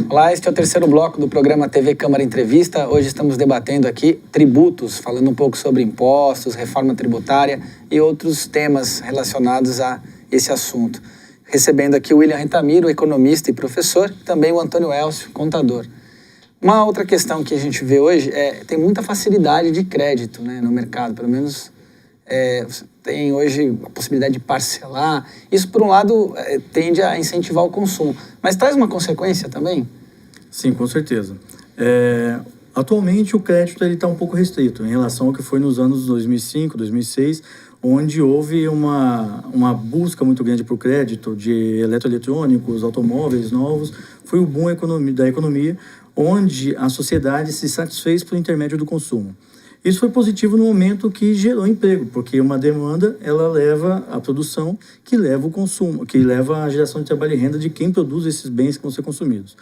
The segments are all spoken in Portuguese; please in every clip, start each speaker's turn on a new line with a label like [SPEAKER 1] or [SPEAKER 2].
[SPEAKER 1] Olá, este é o terceiro bloco do programa TV Câmara Entrevista. Hoje estamos debatendo aqui tributos, falando um pouco sobre impostos, reforma tributária e outros temas relacionados a esse assunto. Recebendo aqui o William Rentamiro, economista e professor, e também o Antônio Elcio, contador. Uma outra questão que a gente vê hoje tem muita facilidade de crédito, né, no mercado, pelo menos tem hoje a possibilidade de parcelar. Isso, por um lado, tende a incentivar o consumo, mas traz uma consequência também?
[SPEAKER 2] Sim, com certeza. Atualmente o crédito está um pouco restrito em relação ao que foi nos anos 2005, 2006, onde houve uma busca muito grande por crédito de eletroeletrônicos, automóveis novos. Foi o boom da economia, onde a sociedade se satisfez por intermédio do consumo. Isso foi positivo no momento que gerou emprego, porque uma demanda, ela leva a produção, que leva o consumo, que leva a geração de trabalho e renda de quem produz esses bens que vão ser consumidos.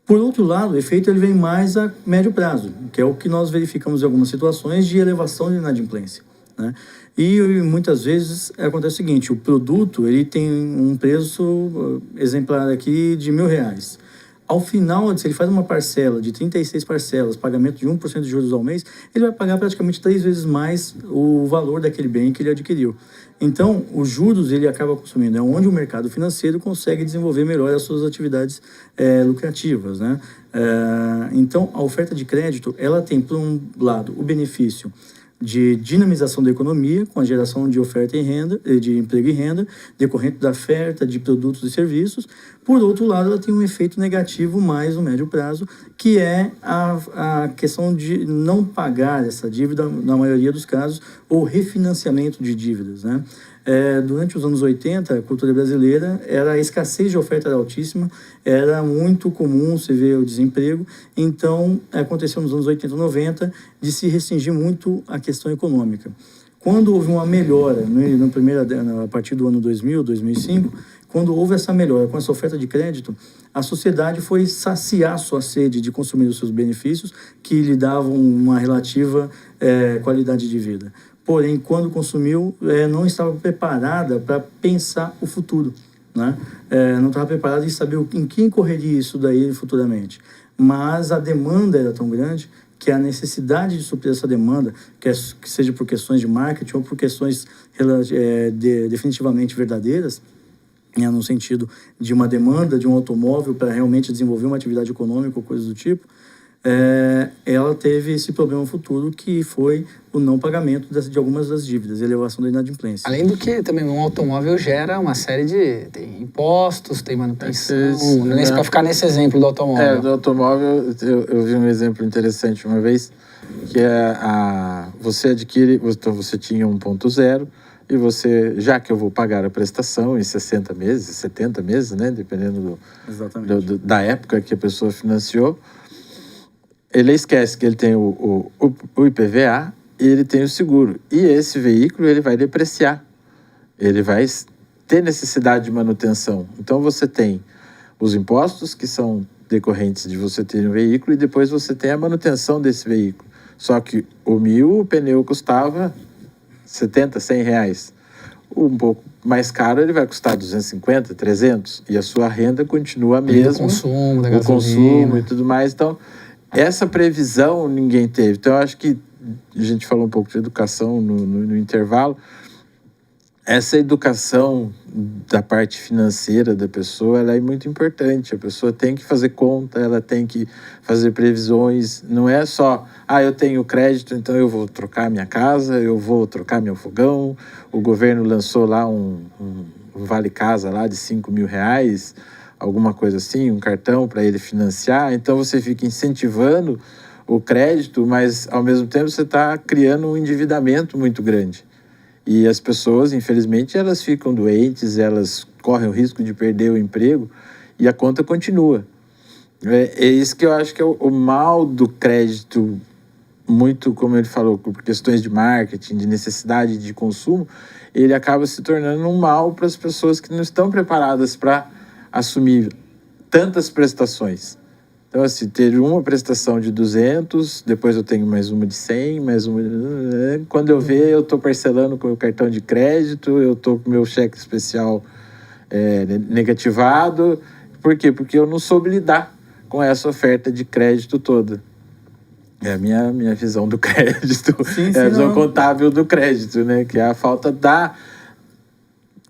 [SPEAKER 2] Por outro lado, o efeito ele vem mais a médio prazo, que é o que nós verificamos em algumas situações de elevação de inadimplência, né? E muitas vezes acontece o seguinte: o produto ele tem um preço exemplar aqui de R$1.000. Ao final, se ele faz uma parcela de 36 parcelas, pagamento de 1% de juros ao mês, ele vai pagar praticamente 3 vezes mais o valor daquele bem que ele adquiriu. Então, os juros ele acaba consumindo. É onde o mercado financeiro consegue desenvolver melhor as suas atividades lucrativas, né? Então, a oferta de crédito, ela tem, por um lado, o benefício de dinamização da economia, com a geração de oferta e renda, de emprego e renda, decorrente da oferta de produtos e serviços. Por outro lado, ela tem um efeito negativo mais no médio prazo, que é a questão de não pagar essa dívida, na maioria dos casos, ou refinanciamento de dívidas, né? Durante os anos 80, a cultura brasileira, a escassez de oferta era altíssima, era muito comum se ver o desemprego. Então, aconteceu nos anos 80 e 90 de se restringir muito a questão econômica. Quando houve uma melhora, a partir do ano 2000, 2005, quando houve essa melhora com essa oferta de crédito, a sociedade foi saciar sua sede de consumir os seus benefícios, que lhe davam uma relativa qualidade de vida. Porém, quando consumiu, não estava preparada para pensar o futuro, né? Não estava preparada em saber em que incorreria isso daí futuramente. Mas a demanda era tão grande que a necessidade de suprir essa demanda, que seja por questões de marketing ou por questões definitivamente verdadeiras, no sentido de uma demanda de um automóvel para realmente desenvolver uma atividade econômica ou coisas do tipo, ela teve esse problema futuro, que foi o não pagamento de algumas das dívidas, elevação da inadimplência.
[SPEAKER 1] Além do que também um automóvel gera uma série tem impostos, tem manutenção, para ficar nesse exemplo do automóvel.
[SPEAKER 3] Do automóvel, eu vi um exemplo interessante uma vez, que você adquire, então você tinha 1.0, e você, já que eu vou pagar a prestação em 60 meses, 70 meses, né, dependendo da época que a pessoa financiou, ele esquece que ele tem o IPVA e ele tem o seguro. E esse veículo ele vai depreciar. Ele vai ter necessidade de manutenção. Então você tem os impostos que são decorrentes de você ter um veículo, e depois você tem a manutenção desse veículo. Só que o pneu custava R$70, R$100. Um pouco mais caro, ele vai custar 250, 300. E a sua renda continua a mesma.
[SPEAKER 1] O consumo da
[SPEAKER 3] gasolina. O consumo e tudo mais. Então, essa previsão ninguém teve. Então, eu acho que a gente falou um pouco de educação no intervalo. Essa educação da parte financeira da pessoa, ela é muito importante. A pessoa tem que fazer conta, ela tem que fazer previsões. Não é só, eu tenho crédito, então eu vou trocar minha casa, eu vou trocar meu fogão. O governo lançou lá um Vale Casa lá de R$5.000, alguma coisa assim, um cartão para ele financiar. Então você fica incentivando o crédito, mas ao mesmo tempo você está criando um endividamento muito grande. E as pessoas, infelizmente, elas ficam doentes, elas correm o risco de perder o emprego e a conta continua. É isso que eu acho que é o mal do crédito, muito, como ele falou, por questões de marketing, de necessidade de consumo, ele acaba se tornando um mal para as pessoas que não estão preparadas para assumir tantas prestações. Então, assim, ter uma prestação de 200, depois eu tenho mais uma de 100, mais uma... Quando eu ver, eu estou parcelando com o cartão de crédito, eu estou com o meu cheque especial negativado. Por quê? Porque eu não soube lidar com essa oferta de crédito toda. É a minha visão do crédito, é a visão contábil do crédito, né? Que é a falta da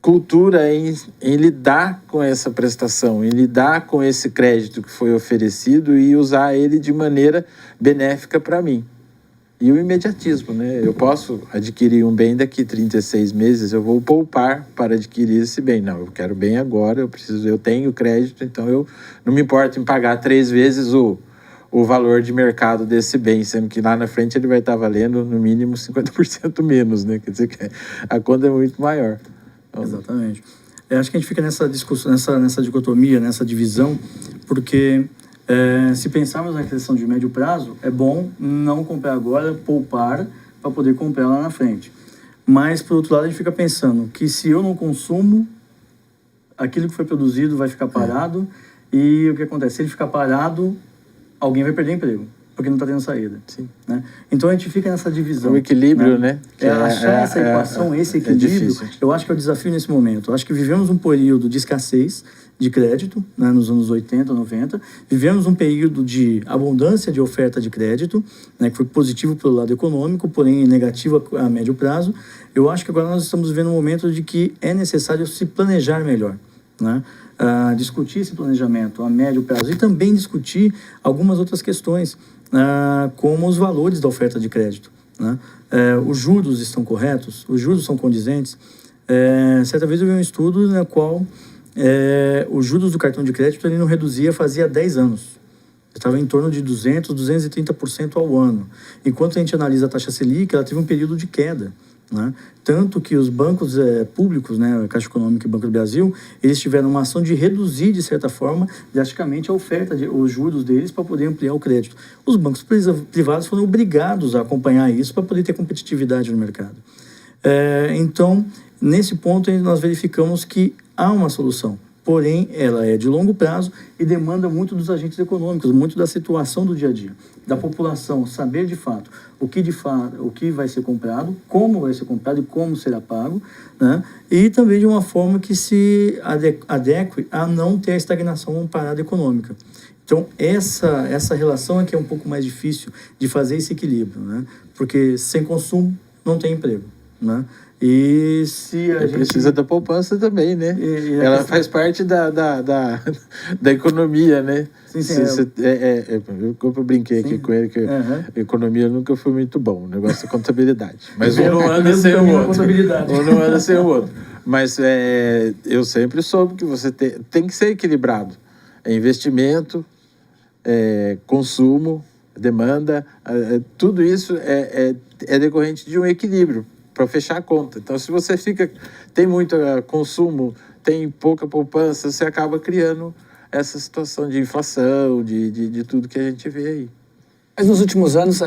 [SPEAKER 3] cultura em lidar com essa prestação, em lidar com esse crédito que foi oferecido e usar ele de maneira benéfica para mim. E o imediatismo, né? Eu posso adquirir um bem daqui 36 meses, eu vou poupar para adquirir esse bem. Não, eu quero bem agora, eu tenho crédito, então eu não me importo em pagar 3 vezes o valor de mercado desse bem, sendo que lá na frente ele vai estar valendo no mínimo 50% menos, né? Quer dizer que a conta é muito maior. Então,
[SPEAKER 2] exatamente. Eu acho que a gente fica nessa discussão, nessa dicotomia, nessa divisão, porque se pensarmos na questão de médio prazo, é bom não comprar agora, poupar para poder comprar lá na frente. Mas, por outro lado, a gente fica pensando que se eu não consumo, aquilo que foi produzido vai ficar parado, e o que acontece? Se ele ficar parado, alguém vai perder emprego, porque não está tendo saída.
[SPEAKER 3] Sim.
[SPEAKER 2] Né? Então a gente fica nessa divisão.
[SPEAKER 3] O equilíbrio, né?
[SPEAKER 2] Achar essa equação, esse equilíbrio, eu acho que é o desafio nesse momento. Eu acho que vivemos um período de escassez de crédito, né, nos anos 80, 90. Vivemos um período de abundância de oferta de crédito, né, que foi positivo pelo lado econômico, porém negativo a médio prazo. Eu acho que agora nós estamos vivendo um momento de que é necessário se planejar melhor, né? Discutir esse planejamento a médio prazo e também discutir algumas outras questões, como os valores da oferta de crédito, né? Os juros estão corretos? Os juros são condizentes? Certa vez eu vi um estudo na qual os juros do cartão de crédito ele não reduzia fazia 10 anos. Estava em torno de 200%, 230% ao ano. Enquanto a gente analisa a taxa Selic, ela teve um período de queda, né? Tanto que os bancos públicos, né, a Caixa Econômica e o Banco do Brasil, eles tiveram uma ação de reduzir, de certa forma, drasticamente a oferta, os juros deles para poder ampliar o crédito. Os bancos privados foram obrigados a acompanhar isso para poder ter competitividade no mercado. Então, nesse ponto, nós verificamos que há uma solução. Porém, ela é de longo prazo e demanda muito dos agentes econômicos, muito da situação do dia a dia, da população saber de fato o que vai ser comprado, como vai ser comprado e como será pago, né? E também de uma forma que se adeque a não ter a estagnação ou parada econômica. Então, essa relação é que é um pouco mais difícil de fazer esse equilíbrio, né? Porque sem consumo não tem emprego, né? E se a gente
[SPEAKER 3] precisa da poupança também, né? Ela faz parte da economia, né?
[SPEAKER 2] Sim,
[SPEAKER 3] Eu brinquei aqui com ele que a economia nunca foi muito bom, o negócio é contabilidade. Mas um não anda sem o outro. Um não anda sem o outro. Mas eu sempre soube que você tem que ser equilibrado. Investimento, consumo, demanda, tudo isso é decorrente de um equilíbrio para fechar a conta. Então, se você tem muito consumo, tem pouca poupança, você acaba criando essa situação de inflação, de tudo que a gente vê aí.
[SPEAKER 1] Mas nos últimos anos,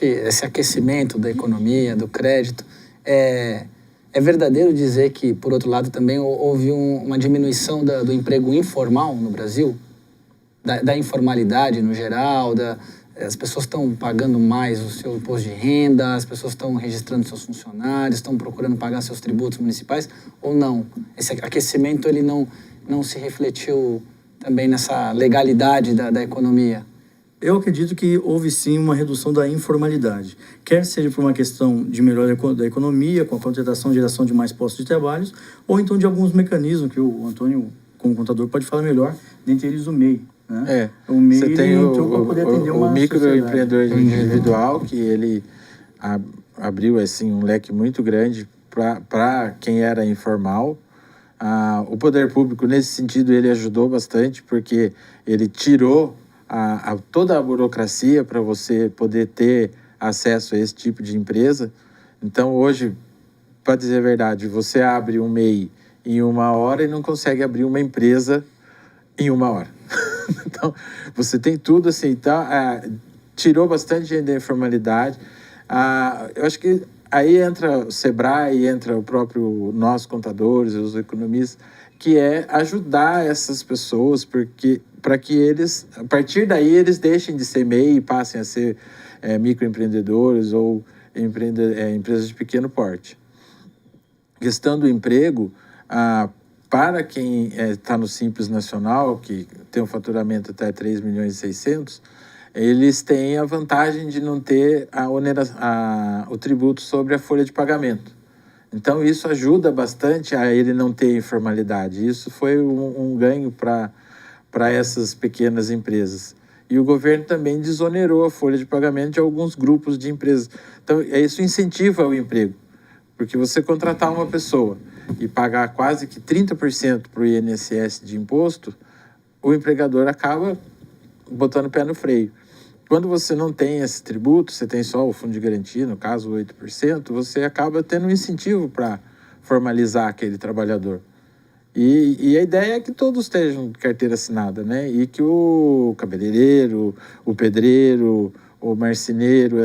[SPEAKER 1] esse aquecimento da economia, do crédito, é verdadeiro dizer que, por outro lado, também houve uma diminuição do emprego informal no Brasil? Da informalidade no geral, as pessoas estão pagando mais o seu imposto de renda, as pessoas estão registrando seus funcionários, estão procurando pagar seus tributos municipais, ou não? Esse aquecimento ele não se refletiu também nessa legalidade da economia?
[SPEAKER 2] Eu acredito que houve sim uma redução da informalidade, quer seja por uma questão de melhora da economia, com a contratação e geração de mais postos de trabalho, ou então de alguns mecanismos que o Antônio, como contador, pode falar melhor, dentre eles o MEI. Né?
[SPEAKER 3] O MEI, você tem o microempreendedor individual, que ele abriu assim, um leque muito grande para quem era informal. O poder público, nesse sentido, ele ajudou bastante, porque ele tirou toda a burocracia para você poder ter acesso a esse tipo de empresa. Então, hoje, para dizer a verdade, você abre um MEI em 1 hora e não consegue abrir uma empresa em 1 hora. Então, você tem tudo assim, tirou bastante gente da informalidade. Eu acho que aí entra o Sebrae, entra o próprio nós contadores, os economistas, que é ajudar essas pessoas, para que eles, a partir daí, eles deixem de ser MEI e passem a ser microempreendedores ou empresas de pequeno porte. Questão do emprego, para quem está no Simples Nacional, que tem um faturamento até 3 milhões e 600, eles têm a vantagem de não ter o tributo sobre a folha de pagamento. Então, isso ajuda bastante a ele não ter informalidade. Isso foi um ganho para essas pequenas empresas. E o governo também desonerou a folha de pagamento de alguns grupos de empresas. Então, isso incentiva o emprego. Porque você contratar uma pessoa e pagar quase que 30% para o INSS de imposto, o empregador acaba botando o pé no freio. Quando você não tem esse tributo, você tem só o fundo de garantia, no caso 8%, você acaba tendo um incentivo para formalizar aquele trabalhador. E a ideia é que todos estejam de carteira assinada, né? E que o cabeleireiro, o pedreiro, o marceneiro,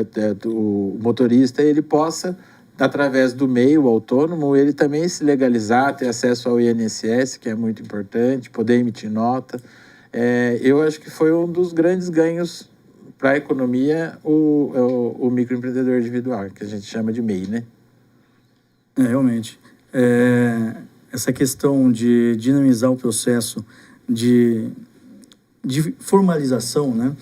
[SPEAKER 3] o motorista, ele possa, através do meio autônomo, ele também se legalizar, ter acesso ao INSS, que é muito importante, poder emitir nota. Eu acho que foi um dos grandes ganhos para a economia, o microempreendedor individual, que a gente chama de MEI, né?
[SPEAKER 2] Realmente. Essa questão de dinamizar o processo de formalização, né?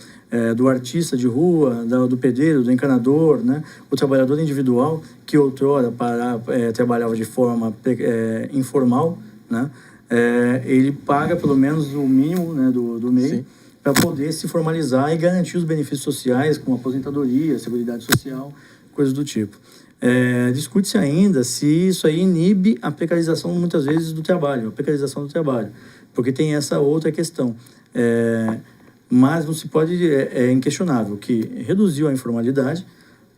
[SPEAKER 2] Do artista de rua, do pedreiro, do encanador, né? O trabalhador individual, que outrora trabalhava de forma informal, né? Ele paga pelo menos o mínimo, né, do MEI, para poder se formalizar e garantir os benefícios sociais, como aposentadoria, seguridade social, coisas do tipo. Discute-se ainda se isso aí inibe a precarização, muitas vezes, do trabalho, a precarização do trabalho, porque tem essa outra questão. Mas não se pode, inquestionável, que reduziu a informalidade,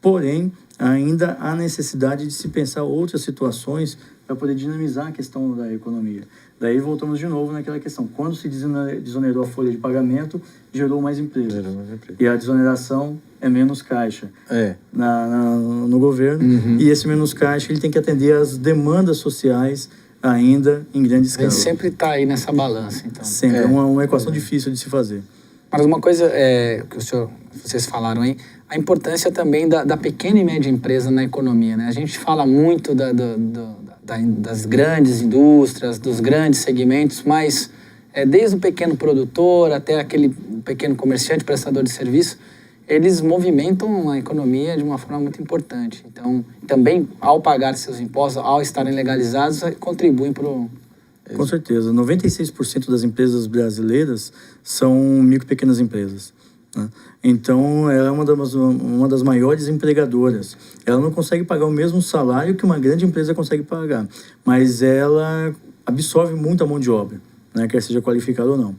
[SPEAKER 2] porém, ainda há necessidade de se pensar outras situações para poder dinamizar a questão da economia. Daí voltamos de novo naquela questão. Quando se desonerou a folha de pagamento, gerou mais emprego. E a desoneração é menos caixa no governo. Uhum. E esse menos caixa ele tem que atender às demandas sociais ainda em grande escala.
[SPEAKER 1] A gente sempre está aí nessa balança, então.
[SPEAKER 2] Sempre. É uma equação difícil de se fazer.
[SPEAKER 1] Mas uma coisa que vocês falaram aí, a importância também da pequena e média empresa na economia, né? A gente fala muito das grandes indústrias, dos grandes segmentos, mas desde o pequeno produtor até aquele pequeno comerciante, prestador de serviço, eles movimentam a economia de uma forma muito importante. Então, também, ao pagar seus impostos, ao estarem legalizados, contribuem para o...
[SPEAKER 2] Com certeza. 96% das empresas brasileiras são micro e pequenas empresas, né? Então, ela é uma das maiores empregadoras. Ela não consegue pagar o mesmo salário que uma grande empresa consegue pagar, mas ela absorve muita mão de obra, né, quer seja qualificada ou não.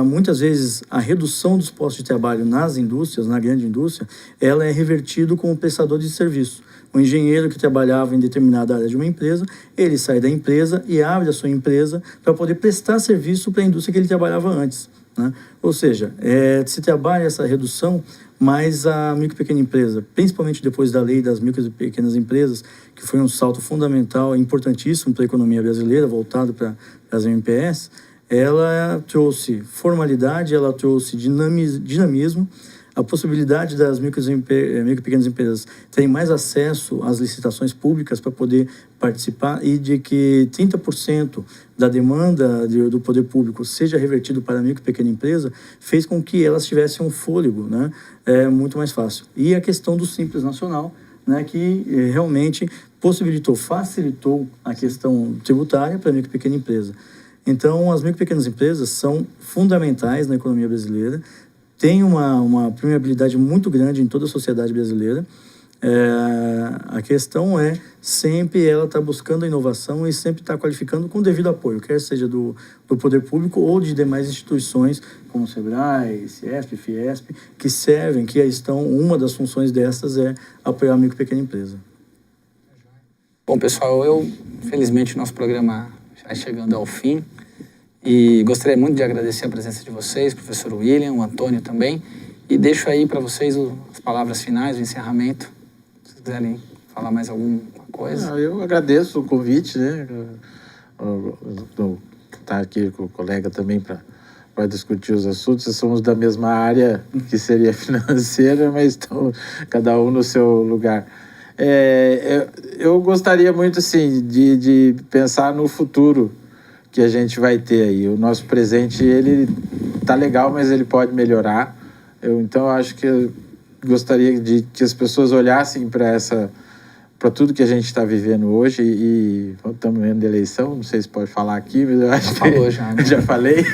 [SPEAKER 2] Muitas vezes, a redução dos postos de trabalho nas indústrias, na grande indústria, ela é revertido como prestador de serviço. O engenheiro que trabalhava em determinada área de uma empresa, ele sai da empresa e abre a sua empresa para poder prestar serviço para a indústria que ele trabalhava antes, né? Ou seja, se trabalha essa redução, mas a micro e pequena empresa, principalmente depois da lei das micro e pequenas empresas, que foi um salto fundamental, importantíssimo para a economia brasileira, voltado para as MPS, ela trouxe formalidade, ela trouxe dinamismo, a possibilidade das micro e pequenas empresas terem mais acesso às licitações públicas para poder participar e de que 30% da demanda do poder público seja revertido para a micro e pequena empresa, fez com que elas tivessem um fôlego, né, muito mais fácil. E a questão do Simples Nacional, né, que realmente facilitou a questão tributária para a micro e pequena empresa. Então, as micro e pequenas empresas são fundamentais na economia brasileira, tem uma permeabilidade muito grande em toda a sociedade brasileira. A questão é sempre ela estar buscando a inovação e sempre estar qualificando com o devido apoio, quer seja do poder público ou de demais instituições, como o SEBRAE, CIESP, FIESP, que servem, que estão, uma das funções dessas é apoiar a micro e pequena empresa.
[SPEAKER 1] Bom, pessoal, felizmente, nosso programa já chegando ao fim. E gostaria muito de agradecer a presença de vocês, professor William, o Antônio também. E deixo aí para vocês as palavras finais, o encerramento. Se vocês quiserem falar mais alguma coisa.
[SPEAKER 3] Eu agradeço o convite, né? Estar aqui com o colega também para discutir os assuntos. Somos da mesma área, que seria financeira, mas estão cada um no seu lugar. Eu gostaria muito, assim, de pensar no futuro, que a gente vai ter aí. O nosso presente, ele tá legal, mas ele pode melhorar. Então, eu acho que eu gostaria de que as pessoas olhassem para tudo que a gente está vivendo hoje e estamos vendo eleição, não sei se pode falar aqui, mas eu acho
[SPEAKER 1] Falou já, né?
[SPEAKER 3] Já falei.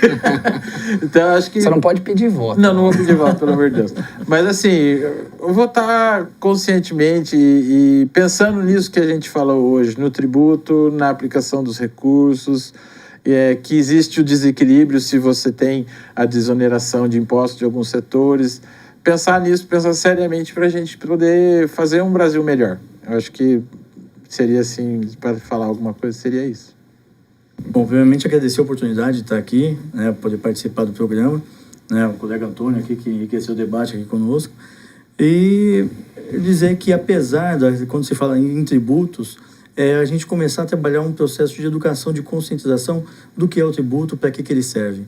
[SPEAKER 3] Então, eu acho que...
[SPEAKER 1] Você não pode pedir voto.
[SPEAKER 3] Não vou pedir voto, pelo amor de Deus. Mas, assim, eu votar conscientemente e pensando nisso que a gente falou hoje, no tributo, na aplicação dos recursos, que existe o desequilíbrio se você tem a desoneração de impostos de alguns setores. Pensar nisso, pensar seriamente para a gente poder fazer um Brasil melhor. Eu acho que seria assim, para falar alguma coisa, seria isso.
[SPEAKER 2] Bom, primeiramente agradecer a oportunidade de estar aqui, né, poder participar do programa, né, o colega Antônio aqui que enriqueceu o debate aqui conosco, e dizer que apesar quando se fala em tributos, a gente começar a trabalhar um processo de educação, de conscientização do que é o tributo, para que ele serve.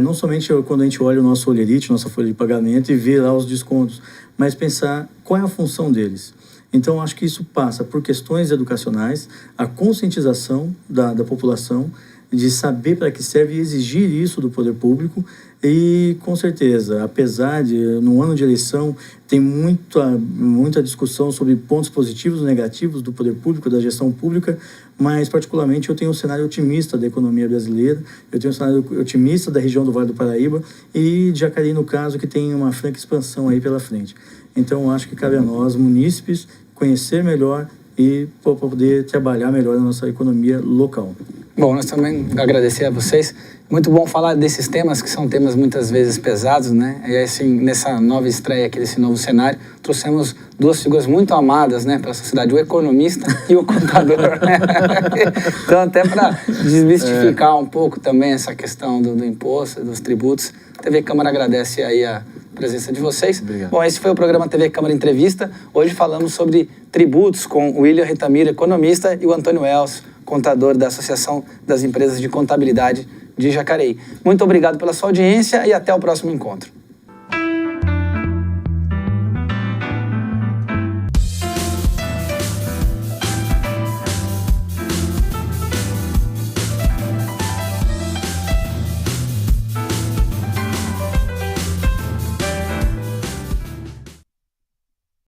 [SPEAKER 2] Não somente quando a gente olha o nosso olherite, nossa folha de pagamento e vê lá os descontos, mas pensar qual é a função deles. Então, acho que isso passa por questões educacionais, a conscientização da população, de saber para que serve e exigir isso do poder público. E, com certeza, apesar de, no ano de eleição, tem muita discussão sobre pontos positivos e negativos do poder público, da gestão pública, mas, particularmente, eu tenho um cenário otimista da economia brasileira, eu tenho um cenário otimista da região do Vale do Paraíba e de Jacareí, no caso, que tem uma franca expansão aí pela frente. Então, acho que cabe a nós, munícipes, conhecer melhor e poder trabalhar melhor na nossa economia local.
[SPEAKER 1] Bom, nós também agradecer a vocês. Muito bom falar desses temas, que são temas muitas vezes pesados, né? E assim, nessa nova estreia aqui, desse novo cenário, trouxemos duas figuras muito amadas, né, pela sociedade, o economista e o contador, né? Então, até para desmistificar um pouco também essa questão do imposto, dos tributos, a TV Câmara agradece aí a presença de vocês.
[SPEAKER 3] Obrigado.
[SPEAKER 1] Bom, esse foi o programa TV Câmara Entrevista. Hoje falamos sobre tributos com o William Ritamiro, economista, e o Antônio Elcio, contador da Associação das Empresas de Contabilidade de Jacareí. Muito obrigado pela sua audiência e até o próximo encontro.